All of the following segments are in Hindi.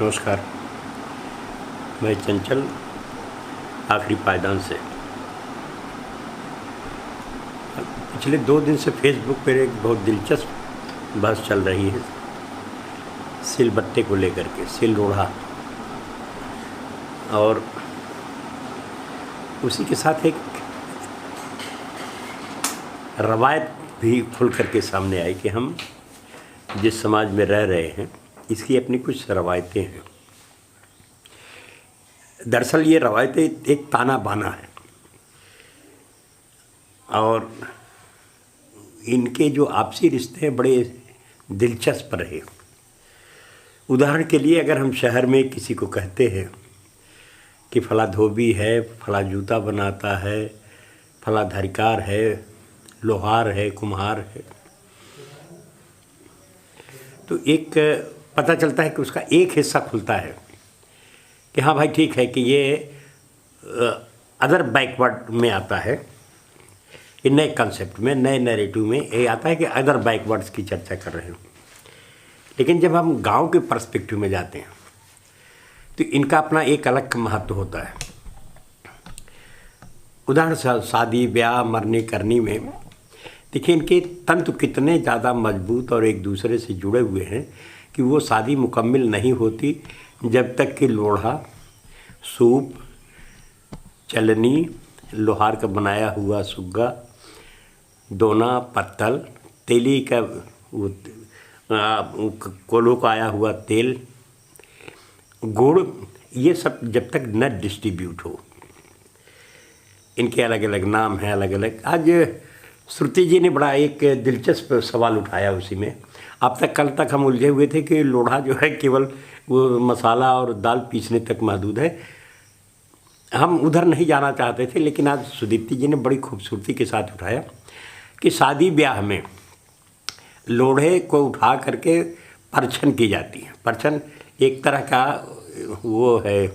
नमस्कार। मैं चंचल आखिरी पायदान से। पिछले 2 दिन से फेसबुक पर एक बहुत दिलचस्प बहस चल रही है सिल बट्टे को लेकर के, सिल लोढ़ा, और उसी के साथ एक रवायत भी खुल करके सामने आई कि हम जिस समाज में रह रहे हैं इसकी अपनी कुछ रवायतें हैं। दरअसल ये रवायतें एक ताना बाना है और इनके जो आपसी रिश्ते हैं बड़े दिलचस्प रहे। उदाहरण के लिए अगर हम शहर में किसी को कहते हैं कि फला धोबी है, फला जूता बनाता है, फला धरिकार है, लोहार है, कुम्हार है, तो एक पता चलता है कि उसका एक हिस्सा खुलता है कि हाँ भाई ठीक है कि ये अदर बैकवर्ड में आता है। ये नए कंसेप्ट में, नए नैरेटिव में ये आता है कि अदर बैकवर्ड्स की चर्चा कर रहे हो। लेकिन जब हम गांव के पर्सपेक्टिव में जाते हैं तो इनका अपना एक अलग महत्व होता है। उदाहरण शादी ब्याह मरने करनी में देखिए इनके तंतु कितने ज़्यादा मजबूत और एक दूसरे से जुड़े हुए हैं कि वो शादी मुकम्मल नहीं होती जब तक कि लोढ़ा, सूप, चलनी, लोहार का बनाया हुआ सुग्गा, दोना, पत्तल, तेली का वो कोलों का आया हुआ तेल, गुड़, ये सब जब तक न डिस्ट्रीब्यूट हो। इनके अलग अलग नाम हैं, अलग अलग। आज श्रुति जी ने बड़ा एक दिलचस्प सवाल उठाया उसी में। अब तक कल तक हम उलझे हुए थे कि लोढ़ा जो है केवल वो मसाला और दाल पीसने तक महदूद है। हम उधर नहीं जाना चाहते थे, लेकिन आज सुदीप्ति जी ने बड़ी खूबसूरती के साथ उठाया कि शादी ब्याह में लोढ़े को उठा करके परछन की जाती है। परछन एक तरह का वो है,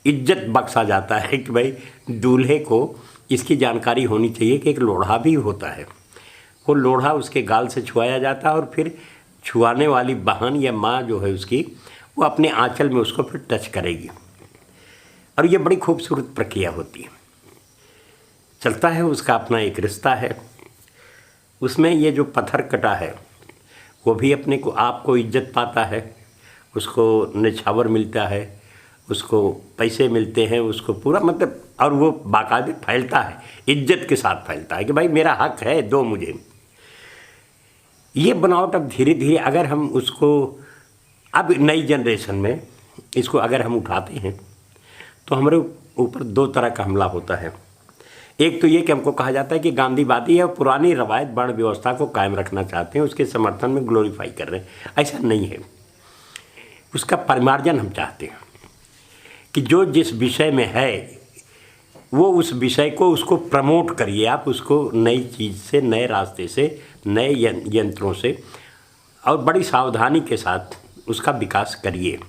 इज्जत बख्शा जाता है कि भाई दूल्हे को इसकी जानकारी होनी चाहिए कि एक लोढ़ा भी होता है। वो लोढ़ा उसके गाल से छुआया जाता है और फिर छुआने वाली बहन या माँ जो है उसकी, वो अपने आंचल में उसको फिर टच करेगी और ये बड़ी खूबसूरत प्रक्रिया होती है। चलता है, उसका अपना एक रिश्ता है। उसमें ये जो पत्थर कटा है वो भी अपने को आपको इज्जत पाता है, उसको निछावर मिलता है, उसको पैसे मिलते हैं, उसको पूरा मतलब, और वो बाकायदे फैलता है, इज्जत के साथ फैलता है कि भाई मेरा हक है, दो मुझे। ये बनावट अब धीरे धीरे अगर हम उसको अब नई जनरेशन में इसको अगर हम उठाते हैं तो हमारे ऊपर 2 तरह का हमला होता है। एक तो ये कि हमको कहा जाता है कि गांधीवादी है और पुरानी रवायत वर्ण व्यवस्था को कायम रखना चाहते हैं, उसके समर्थन में ग्लोरीफाई कर रहे हैं। ऐसा नहीं है, उसका परिमार्जन हम चाहते हैं कि जो जिस विषय में है वो उस विषय को उसको प्रमोट करिए। आप उसको नई चीज़ से, नए रास्ते से, नए यंत्रों से और बड़ी सावधानी के साथ उसका विकास करिए।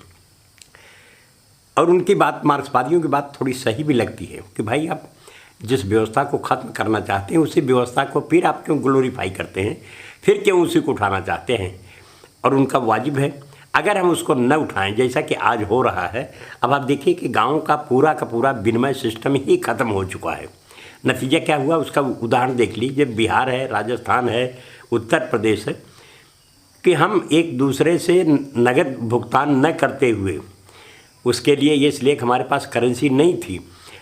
और उनकी बात, मार्क्सवादियों की बात थोड़ी सही भी लगती है कि भाई आप जिस व्यवस्था को ख़त्म करना चाहते हैं उसी व्यवस्था को फिर आप क्यों ग्लोरीफाई करते हैं, फिर क्यों उसी को उठाना चाहते हैं। और उनका वाजिब है अगर हम उसको न उठाएं जैसा कि आज हो रहा है। अब आप देखिए कि गांव का पूरा विनिमय सिस्टम ही ख़त्म हो चुका है। नतीजा क्या हुआ उसका उदाहरण देख लीजिए। बिहार है, राजस्थान है, उत्तर प्रदेश है कि हम एक दूसरे से नगद भुगतान न करते हुए, उसके लिए ये इसलिए कि हमारे पास करेंसी नहीं थी,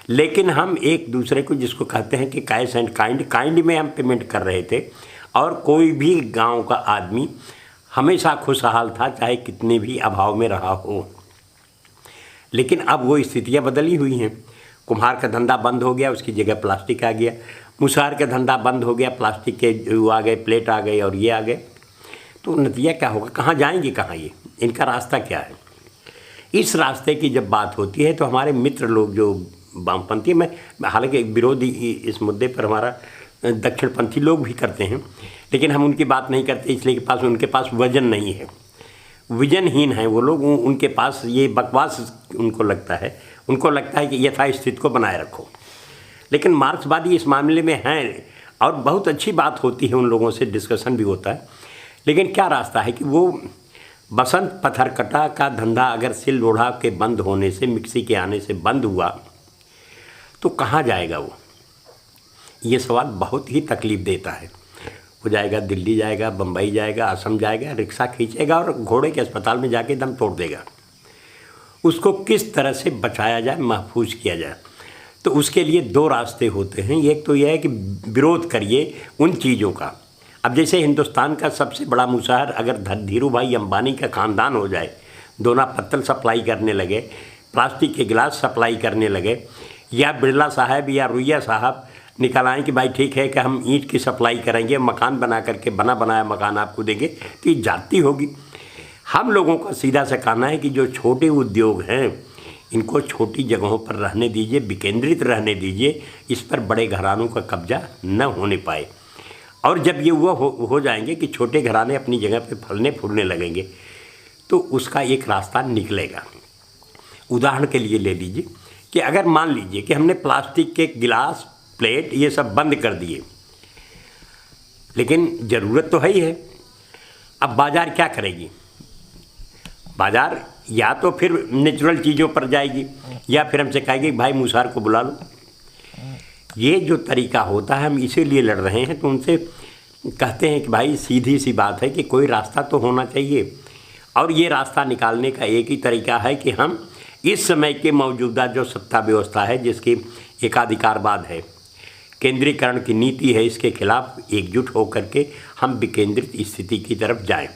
लेकिन हम एक दूसरे को जिसको कहते हैं कि कैश एंड काइंड में हम पेमेंट कर रहे थे। और कोई भी गाँव का आदमी हमेशा खुशहाल था, चाहे कितने भी अभाव में रहा हो। लेकिन अब वो स्थितियाँ बदली हुई हैं। कुम्हार का धंधा बंद हो गया, उसकी जगह प्लास्टिक आ गया। मुसार का धंधा बंद हो गया, प्लास्टिक के वो आ गए, प्लेट आ गए और ये आ गए। तो नतीजा क्या होगा, कहाँ जाएंगे, कहाँ ये इनका रास्ता क्या है। इस रास्ते की जब बात होती है तो हमारे मित्र लोग जो वामपंथी, में हालांकि विरोधी इस मुद्दे पर हमारा दक्षिणपंथी लोग भी करते हैं, लेकिन हम उनकी बात नहीं करते इसलिए कि उनके पास वजन नहीं है, विजनहीन है वो लोग। उनके पास ये बकवास उनको लगता है कि यथास्थिति को बनाए रखो। लेकिन मार्क्सवादी इस मामले में हैं और बहुत अच्छी बात होती है, उन लोगों से डिस्कशन भी होता है। लेकिन क्या रास्ता है कि वो बसंत पथरकटा का धंधा अगर सिल लोढ़ा के बंद होने से, मिक्सी के आने से बंद हुआ तो कहाँ जाएगा वो? ये सवाल बहुत ही तकलीफ देता है। वो जाएगा दिल्ली, जाएगा बम्बई, जाएगा असम, जाएगा रिक्शा खींचेगा और घोड़े के अस्पताल में जाके दम तोड़ देगा। उसको किस तरह से बचाया जाए, महफूज किया जाए, तो उसके लिए दो रास्ते होते हैं। एक तो यह है कि विरोध करिए उन चीज़ों का। अब जैसे हिंदुस्तान का सबसे बड़ा मुसाहर अगर धीरू भाई अंबानी का ख़ानदान हो जाए, दोना पत्तल सप्लाई करने लगे, प्लास्टिक के गिलास सप्लाई करने लगे, या बिरला साहब या रुइया साहब निकल आएँ कि भाई ठीक है कि हम ईंट की सप्लाई करेंगे, मकान बना करके बना बनाया मकान आपको देंगे, तो ये जाती होगी। हम लोगों का सीधा सा कहना है कि जो छोटे उद्योग हैं इनको छोटी जगहों पर रहने दीजिए, विकेंद्रित रहने दीजिए, इस पर बड़े घरानों का कब्जा न होने पाए। और जब ये वो हो जाएंगे कि छोटे घराने अपनी जगह पे फलने फूलने लगेंगे तो उसका एक रास्ता निकलेगा। उदाहरण के लिए ले लीजिए कि अगर मान लीजिए कि हमने प्लास्टिक के गिलास, प्लेट ये सब बंद कर दिए, लेकिन ज़रूरत तो है ही है। अब बाज़ार क्या करेगी? बाज़ार या तो फिर नेचुरल चीज़ों पर जाएगी या फिर हमसे कहेगी भाई मुसार को बुला लो। ये जो तरीका होता है हम इसीलिए लड़ रहे हैं। तो उनसे कहते हैं कि भाई सीधी सी बात है कि कोई रास्ता तो होना चाहिए, और ये रास्ता निकालने का एक ही तरीका है कि हम इस समय के मौजूदा जो सत्ता व्यवस्था है, जिसकी एकाधिकारवाद है, केंद्रीकरण की नीति है, इसके खिलाफ एकजुट होकर के हम विकेंद्रित स्थिति की तरफ जाएं।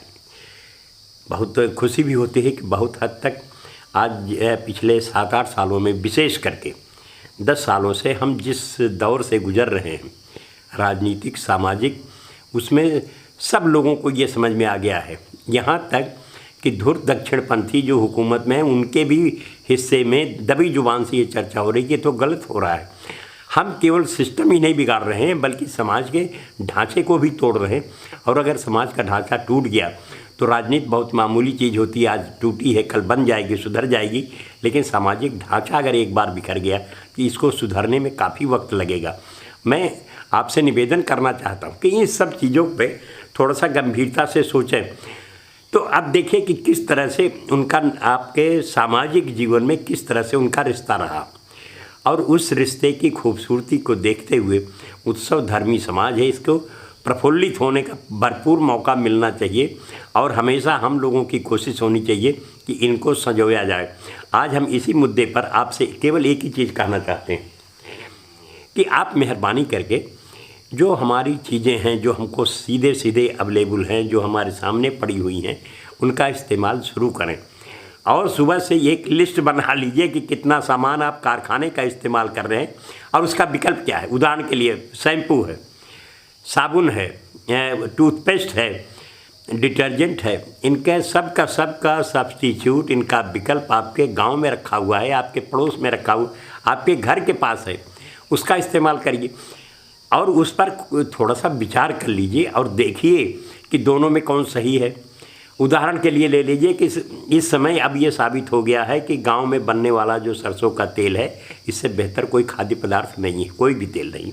बहुत खुशी भी होती है कि बहुत हद तक आज पिछले 7-8 सालों में, विशेष करके 10 सालों से हम जिस दौर से गुजर रहे हैं, राजनीतिक सामाजिक, उसमें सब लोगों को ये समझ में आ गया है, यहाँ तक कि धुर दक्षिणपंथी जो हुकूमत में है उनके भी हिस्से में दबी जुबान से ये चर्चा हो रही है कि तो गलत हो रहा है। हम केवल सिस्टम ही नहीं बिगाड़ रहे हैं बल्कि समाज के ढांचे को भी तोड़ रहे हैं। और अगर समाज का ढांचा टूट गया तो राजनीति बहुत मामूली चीज़ होती है, आज टूटी है कल बन जाएगी, सुधर जाएगी, लेकिन सामाजिक ढांचा अगर एक बार बिखर गया तो इसको सुधरने में काफ़ी वक्त लगेगा। मैं आपसे निवेदन करना चाहता हूँ कि इन सब चीज़ों पे थोड़ा सा गंभीरता से सोचें। तो अब देखिए कि किस तरह से उनका आपके सामाजिक जीवन में किस तरह से उनका रिश्ता रहा, और उस रिश्ते की खूबसूरती को देखते हुए उत्सव धर्मी समाज है, इसको प्रफुल्लित होने का भरपूर मौका मिलना चाहिए। और हमेशा हम लोगों की कोशिश होनी चाहिए कि इनको संजोया जाए। आज हम इसी मुद्दे पर आपसे केवल एक ही चीज़ कहना चाहते हैं कि आप मेहरबानी करके जो हमारी चीज़ें हैं, जो हमको सीधे सीधे अवेलेबल हैं, जो हमारे सामने पड़ी हुई हैं, उनका इस्तेमाल शुरू करें। और सुबह से एक लिस्ट बना लीजिए कि कितना सामान आप कारखाने का इस्तेमाल कर रहे हैं और उसका विकल्प क्या है। उदाहरण के लिए शैम्पू है, साबुन है, टूथपेस्ट है, डिटर्जेंट है, इनके सबका सब्स्टिट्यूट, इनका विकल्प आपके गांव में रखा हुआ है, आपके पड़ोस में रखा हुआ, आपके घर के पास है, उसका इस्तेमाल करिए और उस पर थोड़ा सा विचार कर लीजिए और देखिए कि दोनों में कौन सही है। उदाहरण के लिए ले लीजिए कि इस समय अब ये साबित हो गया है कि गांव में बनने वाला जो सरसों का तेल है, इससे बेहतर कोई खाद्य पदार्थ नहीं है, कोई भी तेल नहीं।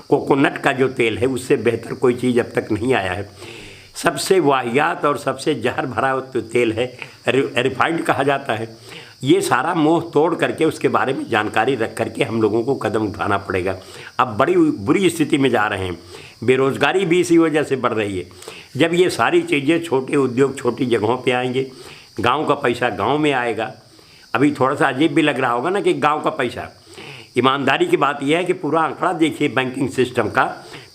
कोकोनट का जो तेल है उससे बेहतर कोई चीज़ अब तक नहीं आया है। सबसे वाहियात और सबसे जहर भरा तेल है, रिफाइंड कहा जाता है। ये सारा मोह तोड़ करके उसके बारे में जानकारी रख करके हम लोगों को कदम उठाना पड़ेगा। अब बड़ी बुरी स्थिति में जा रहे हैं, बेरोज़गारी भी इसी वजह से बढ़ रही है। जब ये सारी चीज़ें, छोटे उद्योग छोटी जगहों पे आएंगे, गांव का पैसा गांव में आएगा। अभी थोड़ा सा अजीब भी लग रहा होगा ना कि गांव का पैसा, ईमानदारी की बात यह है कि पूरा आंकड़ा देखिए बैंकिंग सिस्टम का,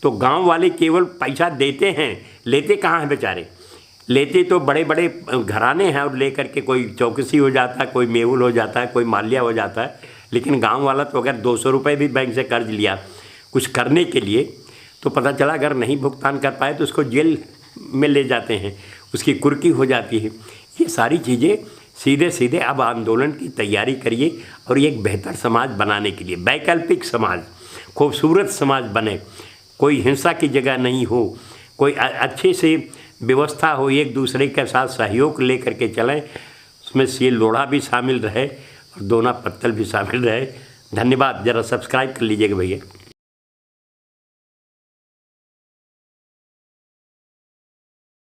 तो गांव वाले केवल पैसा देते हैं, लेते कहाँ हैं बेचारे? लेते तो बड़े बड़े घराने हैं और लेकर के कोई चौकसी हो जाता है, कोई मेहुल हो जाता है, कोई माल्या हो जाता है। लेकिन गांव वाला तो अगर 200 रुपये भी बैंक से कर्ज लिया कुछ करने के लिए, तो पता चला अगर नहीं भुगतान कर पाए तो उसको जेल में ले जाते हैं, उसकी कुर्की हो जाती है। ये सारी चीज़ें सीधे सीधे अब आंदोलन की तैयारी करिए और एक बेहतर समाज बनाने के लिए, वैकल्पिक समाज, खूबसूरत समाज बने, कोई हिंसा की जगह नहीं हो, कोई अच्छे से व्यवस्था हो, एक दूसरे के साथ सहयोग लेकर के चलें, उसमें सिल लोढ़ा भी शामिल रहे और दोना पत्तल भी शामिल रहे। धन्यवाद। ज़रा सब्सक्राइब कर लीजिएगा भैया।